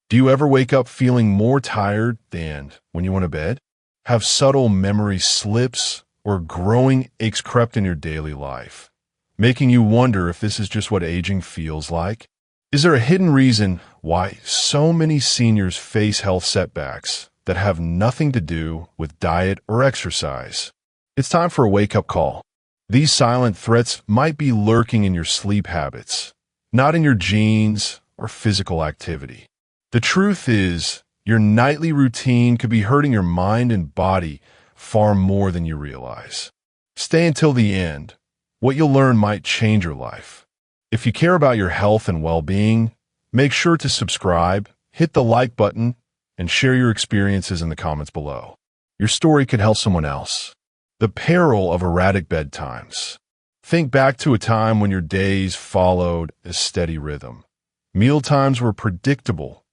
Do you ever wake up feeling more tired than when you went to bed? Have subtle memory slips or growing aches crept in your daily life, making you wonder if this is just what aging feels like? Is there a hidden reason why so many seniors face health setbacks that have nothing to do with diet or exercise? It's time for a wake-up call. These silent threats might be lurking in your sleep habits, not in your genes or physical activity. The truth is, your nightly routine could be hurting your mind and body far more than you realize. Stay until the end. What you'll learn might change your life. If you care about your health and well-being, make sure to subscribe, hit the like button, and share your experiences in the comments below. Your story could help someone else. The peril of erratic bedtimes. Think back to a time when your days followed a steady rhythm. Meal times were predictable,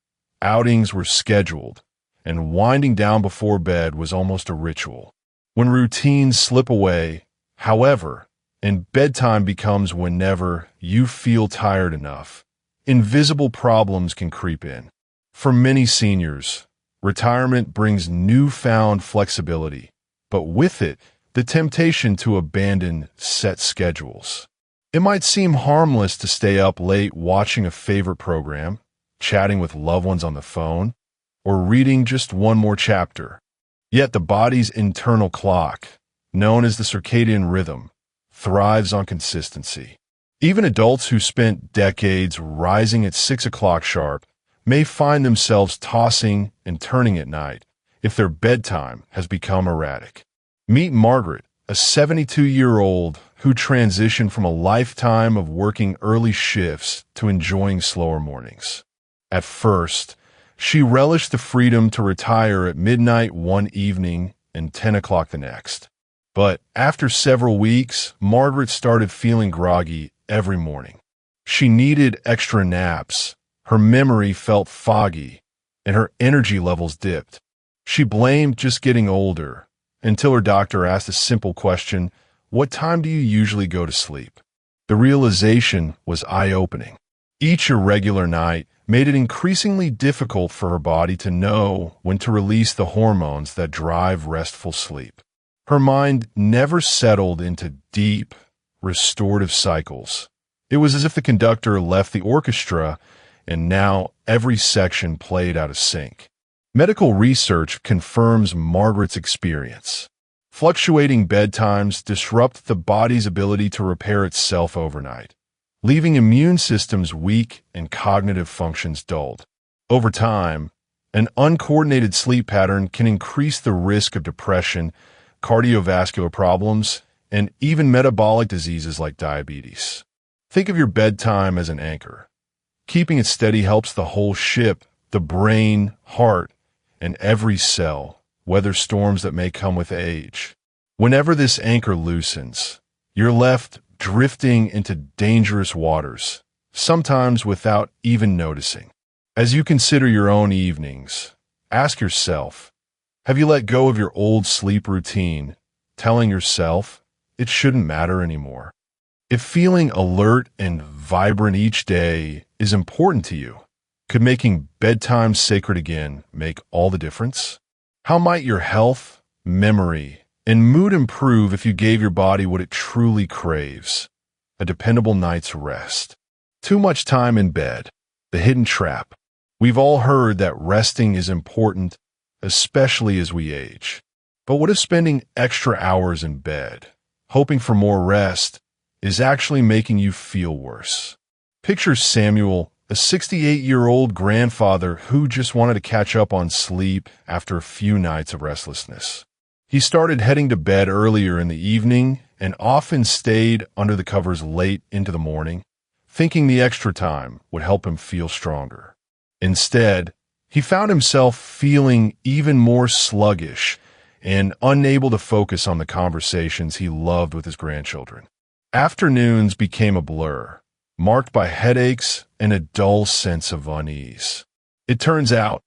outings were scheduled, and winding down before bed was almost a ritual. When routines slip away, however, and bedtime becomes whenever you feel tired enough, invisible problems can creep in. For many seniors, retirement brings newfound flexibility, but with it, the temptation to abandon set schedules. It might seem harmless to stay up late watching a favorite program, chatting with loved ones on the phone, or reading just one more chapter. Yet the body's internal clock, known as the circadian rhythm, thrives on consistency. Even adults who spent decades rising at 6 o'clock sharp may find themselves tossing and turning at night if their bedtime has become erratic. Meet Margaret, a 72-year-old who transitioned from a lifetime of working early shifts to enjoying slower mornings. At first, she relished the freedom to retire at midnight one evening and 10 o'clock the next. But after several weeks, Margaret started feeling groggy every morning. She needed extra naps, her memory felt foggy, and her energy levels dipped. She blamed just getting older, until her doctor asked a simple question, "What time do you usually go to sleep?" The realization was eye-opening. Each irregular night made it increasingly difficult for her body to know when to release the hormones that drive restful sleep. Her mind never settled into deep, restorative cycles. It was as if the conductor left the orchestra and now every section played out of sync. Medical research confirms Margaret's experience. Fluctuating bedtimes disrupt the body's ability to repair itself overnight, leaving immune systems weak and cognitive functions dulled. Over time, an uncoordinated sleep pattern can increase the risk of depression, cardiovascular problems, and even metabolic diseases like diabetes. Think of your bedtime as an anchor. Keeping it steady helps the whole ship, the brain, heart, and every cell, weather storms that may come with age. Whenever this anchor loosens, you're left drifting into dangerous waters, sometimes without even noticing. As you consider your own evenings, ask yourself, have you let go of your old sleep routine, telling yourself it shouldn't matter anymore? If feeling alert and vibrant each day is important to you, could making bedtime sacred again make all the difference? How might your health, memory, and mood improve if you gave your body what it truly craves? A dependable night's rest. Too much time in bed. The hidden trap. We've all heard that resting is important, especially as we age. But what if spending extra hours in bed, hoping for more rest, is actually making you feel worse? Picture Samuel, a 68-year-old grandfather who just wanted to catch up on sleep after a few nights of restlessness. He started heading to bed earlier in the evening and often stayed under the covers late into the morning, thinking the extra time would help him feel stronger. Instead, he found himself feeling even more sluggish and unable to focus on the conversations he loved with his grandchildren. Afternoons became a blur, marked by headaches and a dull sense of unease. It turns out,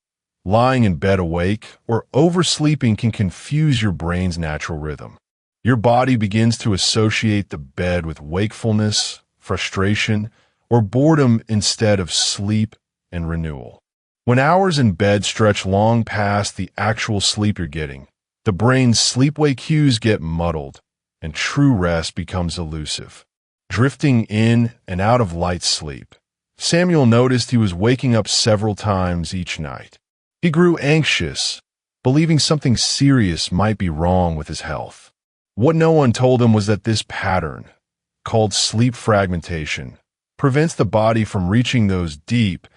lying in bed awake or oversleeping can confuse your brain's natural rhythm. Your body begins to associate the bed with wakefulness, frustration, or boredom instead of sleep and renewal. When hours in bed stretch long past the actual sleep you're getting, the brain's sleep-wake cues get muddled, and true rest becomes elusive. Drifting in and out of light sleep, Samuel noticed he was waking up several times each night. He grew anxious, believing something serious might be wrong with his health. What no one told him was that this pattern, called sleep fragmentation, prevents the body from reaching those deep,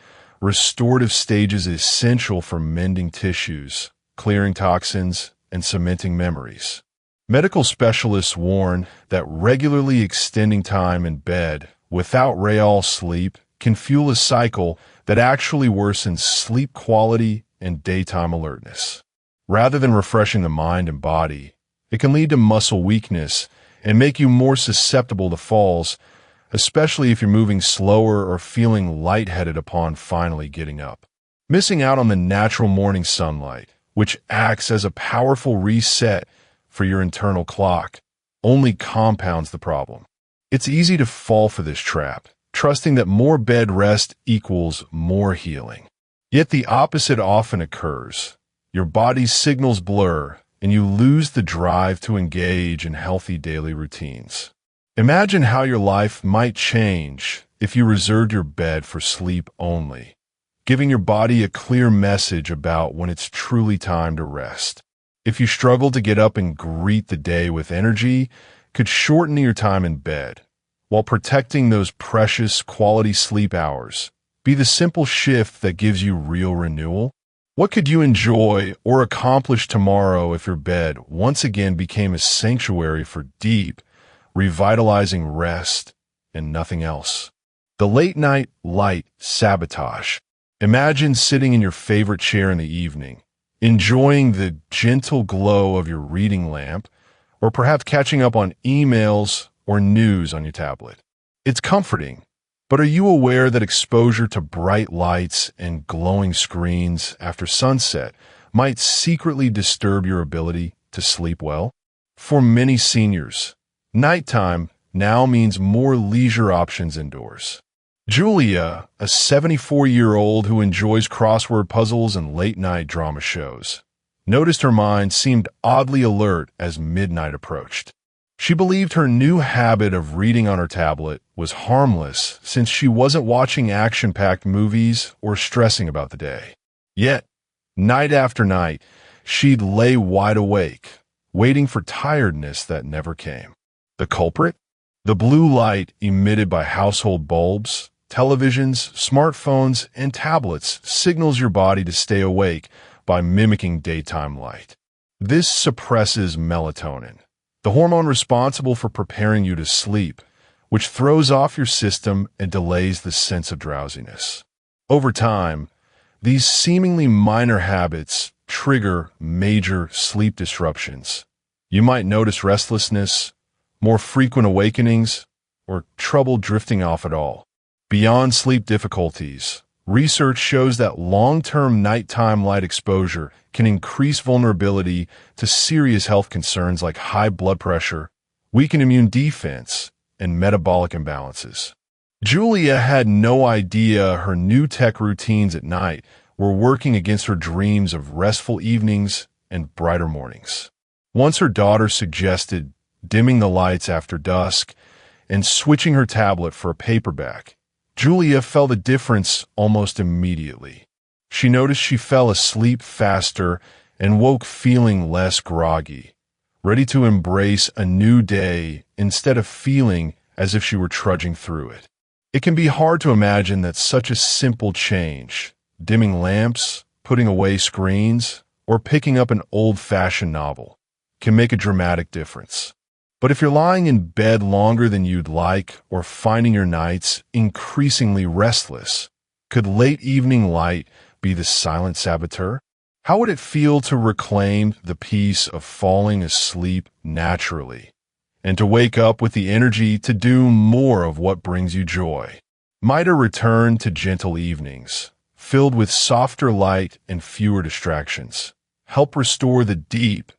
restorative stages essential for mending tissues, clearing toxins, and cementing memories. Medical specialists warn that regularly extending time in bed without REM sleep can fuel a cycle that actually worsens sleep quality and daytime alertness. Rather than refreshing the mind and body, it can lead to muscle weakness and make you more susceptible to falls, especially if you're moving slower or feeling lightheaded upon finally getting up. Missing out on the natural morning sunlight, which acts as a powerful reset for your internal clock, only compounds the problem. It's easy to fall for this trap, trusting that more bed rest equals more healing. Yet the opposite often occurs. Your body's signals blur, and you lose the drive to engage in healthy daily routines. Imagine how your life might change if you reserved your bed for sleep only, giving your body a clear message about when it's truly time to rest. If you struggle to get up and greet the day with energy, could shorten your time in bed, while protecting those precious quality sleep hours, be the simple shift that gives you real renewal. What could you enjoy or accomplish tomorrow if your bed once again became a sanctuary for deep, revitalizing rest and nothing else? The late-night light sabotage. Imagine sitting in your favorite chair in the evening, enjoying the gentle glow of your reading lamp, or perhaps catching up on emails or news on your tablet. It's comforting, but are you aware that exposure to bright lights and glowing screens after sunset might secretly disturb your ability to sleep well? For many seniors, nighttime now means more leisure options indoors. Julia, a 74-year-old who enjoys crossword puzzles and late-night drama shows, noticed her mind seemed oddly alert as midnight approached. She believed her new habit of reading on her tablet was harmless since she wasn't watching action-packed movies or stressing about the day. Yet, night after night, she'd lay wide awake, waiting for tiredness that never came. The culprit? The blue light emitted by household bulbs, televisions, smartphones, and tablets signals your body to stay awake by mimicking daytime light. This suppresses melatonin, the hormone responsible for preparing you to sleep, which throws off your system and delays the sense of drowsiness. Over time, these seemingly minor habits trigger major sleep disruptions. You might notice restlessness, more frequent awakenings, or trouble drifting off at all. Beyond sleep difficulties, research shows that long-term nighttime light exposure can increase vulnerability to serious health concerns like high blood pressure, weakened immune defense, and metabolic imbalances. Julia had no idea her new tech routines at night were working against her dreams of restful evenings and brighter mornings. Once her daughter suggested dimming the lights after dusk and switching her tablet for a paperback, Julia felt a difference almost immediately. She noticed she fell asleep faster and woke feeling less groggy, ready to embrace a new day instead of feeling as if she were trudging through it. It can be hard to imagine that such a simple change, dimming lamps, putting away screens, or picking up an old-fashioned novel, can make a dramatic difference. But if you're lying in bed longer than you'd like or finding your nights increasingly restless, could late evening light be the silent saboteur? How would it feel to reclaim the peace of falling asleep naturally and to wake up with the energy to do more of what brings you joy? Might a return to gentle evenings, filled with softer light and fewer distractions, help restore the deep,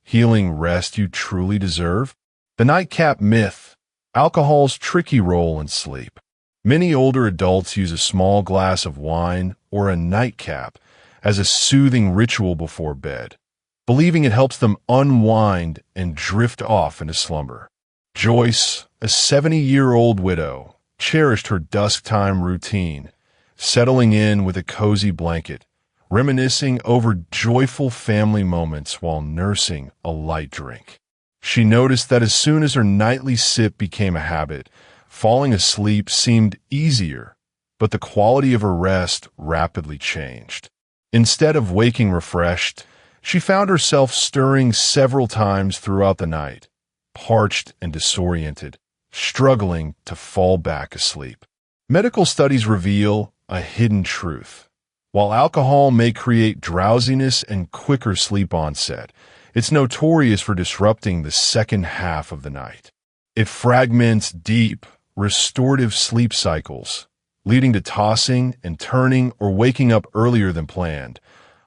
healing rest you truly deserve? The nightcap myth, alcohol's tricky role in sleep. Many older adults use a small glass of wine or a nightcap as a soothing ritual before bed, believing it helps them unwind and drift off into slumber. Joyce, a 70-year-old widow, cherished her dusk-time routine, settling in with a cozy blanket, reminiscing over joyful family moments while nursing a light drink. She noticed that as soon as her nightly sip became a habit, falling asleep seemed easier, but the quality of her rest rapidly changed. Instead of waking refreshed, she found herself stirring several times throughout the night, parched and disoriented, struggling to fall back asleep. Medical studies reveal a hidden truth. While alcohol may create drowsiness and quicker sleep onset, it's notorious for disrupting the second half of the night. It fragments deep, restorative sleep cycles, leading to tossing and turning or waking up earlier than planned,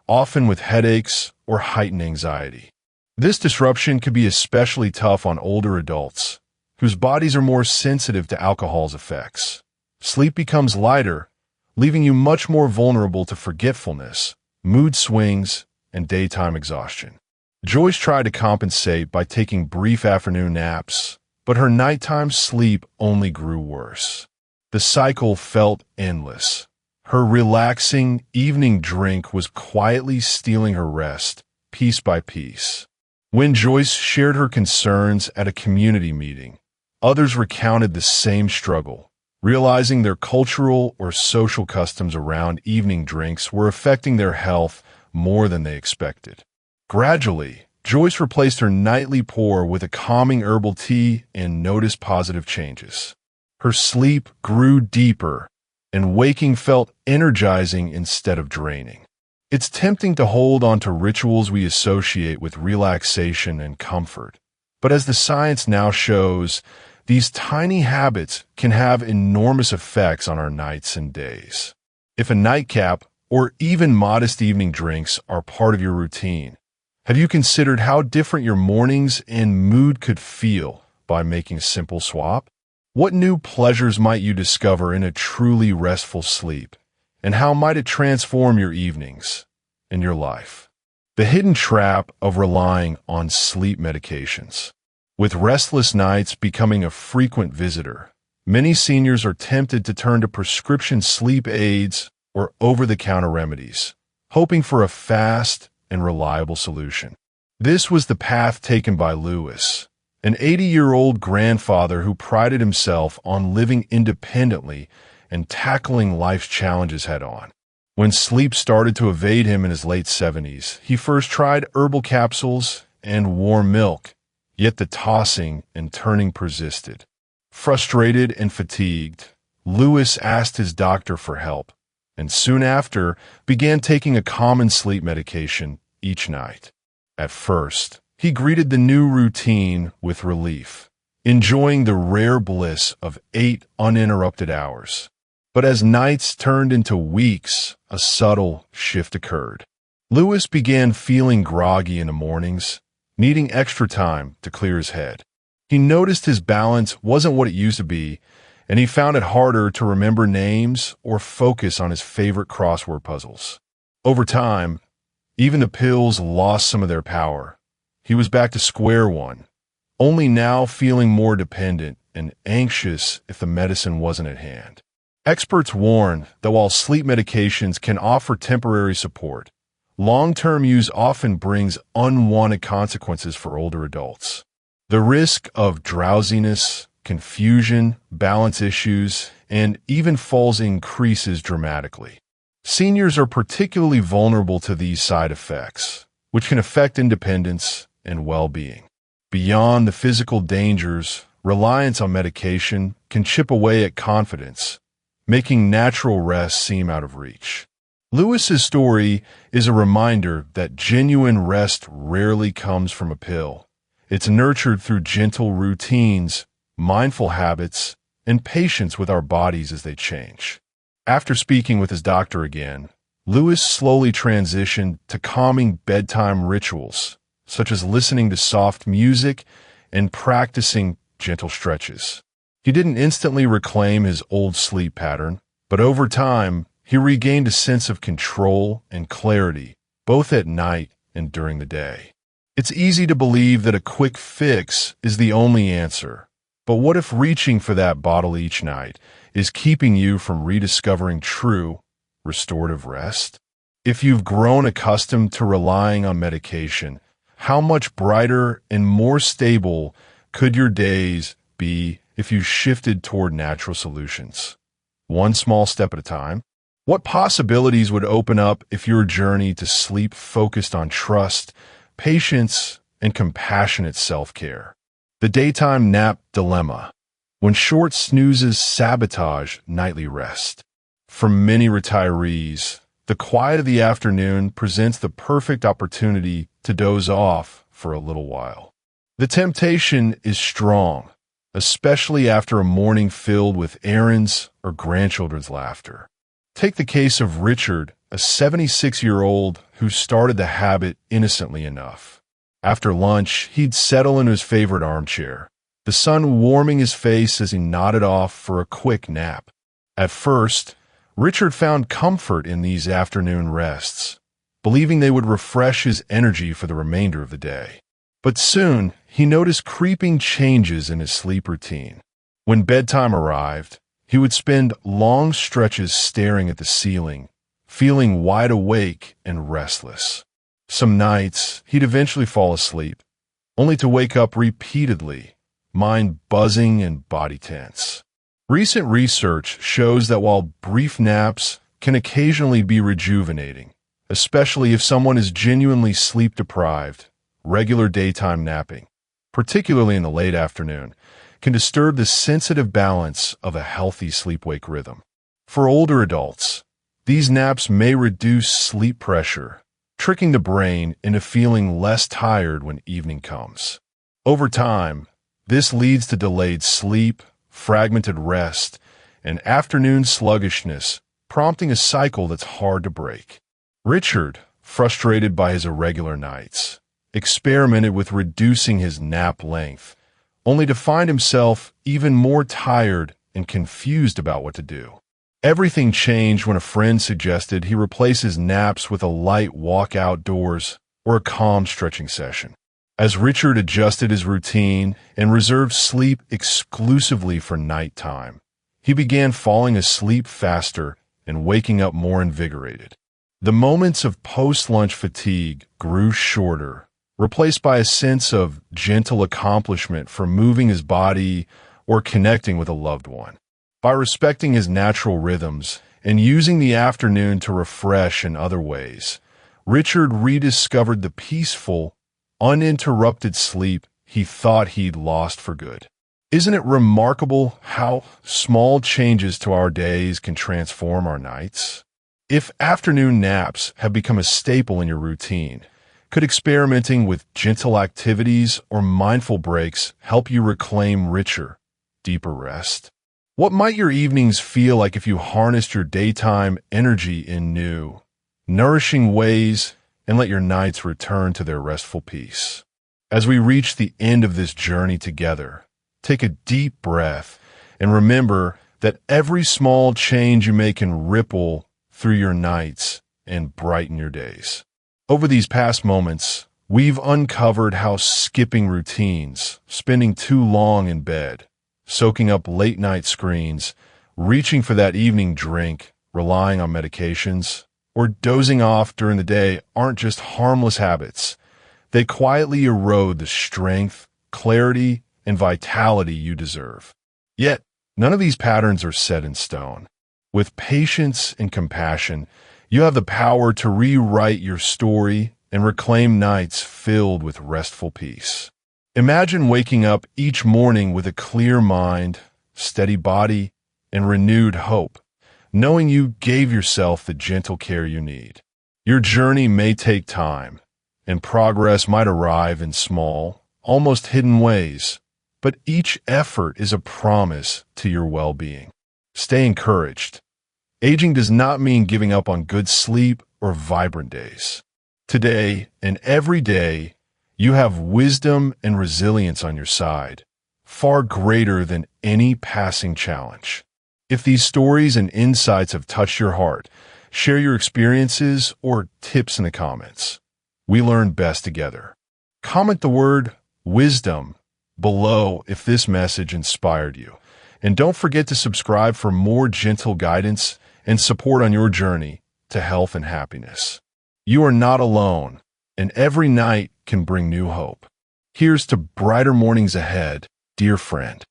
often with headaches or heightened anxiety. This disruption could be especially tough on older adults, whose bodies are more sensitive to alcohol's effects. Sleep becomes lighter, leaving you much more vulnerable to forgetfulness, mood swings, and daytime exhaustion. Joyce tried to compensate by taking brief afternoon naps, but her nighttime sleep only grew worse. The cycle felt endless. Her relaxing evening drink was quietly stealing her rest, piece by piece. When Joyce shared her concerns at a community meeting, others recounted the same struggle, realizing their cultural or social customs around evening drinks were affecting their health more than they expected. Gradually, Joyce replaced her nightly pour with a calming herbal tea and noticed positive changes. Her sleep grew deeper, and waking felt energizing instead of draining. It's tempting to hold on to rituals we associate with relaxation and comfort, but as the science now shows, these tiny habits can have enormous effects on our nights and days. If a nightcap or even modest evening drinks are part of your routine, have you considered how different your mornings and mood could feel by making a simple swap? What new pleasures might you discover in a truly restful sleep, and how might it transform your evenings and your life? The hidden trap of relying on sleep medications. With restless nights becoming a frequent visitor, many seniors are tempted to turn to prescription sleep aids or over-the-counter remedies, hoping for a fast and reliable solution. This was the path taken by Lewis, an 80-year-old grandfather who prided himself on living independently and tackling life's challenges head-on. When sleep started to evade him in his late 70s, he first tried herbal capsules and warm milk, yet the tossing and turning persisted. Frustrated and fatigued, Lewis asked his doctor for help, and soon after began taking a common sleep medication each night. At first, he greeted the new routine with relief, enjoying the rare bliss of 8 uninterrupted hours. But as nights turned into weeks, a subtle shift occurred. Lewis began feeling groggy in the mornings, needing extra time to clear his head. He noticed his balance wasn't what it used to be, and he found it harder to remember names or focus on his favorite crossword puzzles. Over time, even the pills lost some of their power. He was back to square one, only now feeling more dependent and anxious if the medicine wasn't at hand. Experts warn that while sleep medications can offer temporary support, long-term use often brings unwanted consequences for older adults. The risk of drowsiness, confusion, balance issues, and even falls increases dramatically. Seniors are particularly vulnerable to these side effects, which can affect independence and well-being. Beyond the physical dangers, reliance on medication can chip away at confidence, making natural rest seem out of reach. Lewis's story is a reminder that genuine rest rarely comes from a pill. It's nurtured through gentle routines, mindful habits, and patience with our bodies as they change. After speaking with his doctor again, Lewis slowly transitioned to calming bedtime rituals, such as listening to soft music and practicing gentle stretches. He didn't instantly reclaim his old sleep pattern, but over time, he regained a sense of control and clarity, both at night and during the day. It's easy to believe that a quick fix is the only answer, but what if reaching for that bottle each night is keeping you from rediscovering true, restorative rest? If you've grown accustomed to relying on medication, how much brighter and more stable could your days be if you shifted toward natural solutions? One small step at a time. What possibilities would open up if your journey to sleep focused on trust, patience, and compassionate self-care? The daytime nap dilemma. When short snoozes sabotage nightly rest. For many retirees, the quiet of the afternoon presents the perfect opportunity to doze off for a little while. The temptation is strong, especially after a morning filled with errands or grandchildren's laughter. Take the case of Richard, a 76-year-old who started the habit innocently enough. After lunch, he'd settle in his favorite armchair, the sun warming his face as he nodded off for a quick nap. At first, Richard found comfort in these afternoon rests, believing they would refresh his energy for the remainder of the day. But soon, he noticed creeping changes in his sleep routine. When bedtime arrived, he would spend long stretches staring at the ceiling, feeling wide awake and restless. Some nights, he'd eventually fall asleep, only to wake up repeatedly, mind buzzing and body tense. Recent research shows that while brief naps can occasionally be rejuvenating, especially if someone is genuinely sleep-deprived, regular daytime napping, particularly in the late afternoon, can disturb the sensitive balance of a healthy sleep-wake rhythm. For older adults, these naps may reduce sleep pressure, tricking the brain into feeling less tired when evening comes. Over time, this leads to delayed sleep, fragmented rest, and afternoon sluggishness, prompting a cycle that's hard to break. Richard, frustrated by his irregular nights, experimented with reducing his nap length, only to find himself even more tired and confused about what to do. Everything changed when a friend suggested he replace his naps with a light walk outdoors or a calm stretching session. As Richard adjusted his routine and reserved sleep exclusively for nighttime, he began falling asleep faster and waking up more invigorated. The moments of post-lunch fatigue grew shorter, replaced by a sense of gentle accomplishment from moving his body or connecting with a loved one. By respecting his natural rhythms and using the afternoon to refresh in other ways, Richard rediscovered the peaceful, uninterrupted sleep he thought he'd lost for good. Isn't it remarkable how small changes to our days can transform our nights? If afternoon naps have become a staple in your routine, could experimenting with gentle activities or mindful breaks help you reclaim richer, deeper rest? What might your evenings feel like if you harnessed your daytime energy in new, nourishing ways and let your nights return to their restful peace? As we reach the end of this journey together, take a deep breath and remember that every small change you make can ripple through your nights and brighten your days. Over these past moments, we've uncovered how skipping routines, spending too long in bed, soaking up late-night screens, reaching for that evening drink, relying on medications, or dozing off during the day aren't just harmless habits. They quietly erode the strength, clarity, and vitality you deserve. Yet, none of these patterns are set in stone. With patience and compassion, you have the power to rewrite your story and reclaim nights filled with restful peace. Imagine waking up each morning with a clear mind, steady body, and renewed hope, knowing you gave yourself the gentle care you need. Your journey may take time, and progress might arrive in small, almost hidden ways, but each effort is a promise to your well-being. Stay encouraged. Aging does not mean giving up on good sleep or vibrant days. Today and every day, you have wisdom and resilience on your side. far greater than any passing challenge. If these stories and insights have touched your heart, share your experiences or tips in the comments. We learn best together. Comment the word wisdom below if this message inspired you. And don't forget to subscribe for more gentle guidance and support on your journey to health and happiness. You are not alone, and every night can bring new hope. Here's to brighter mornings ahead, dear friend.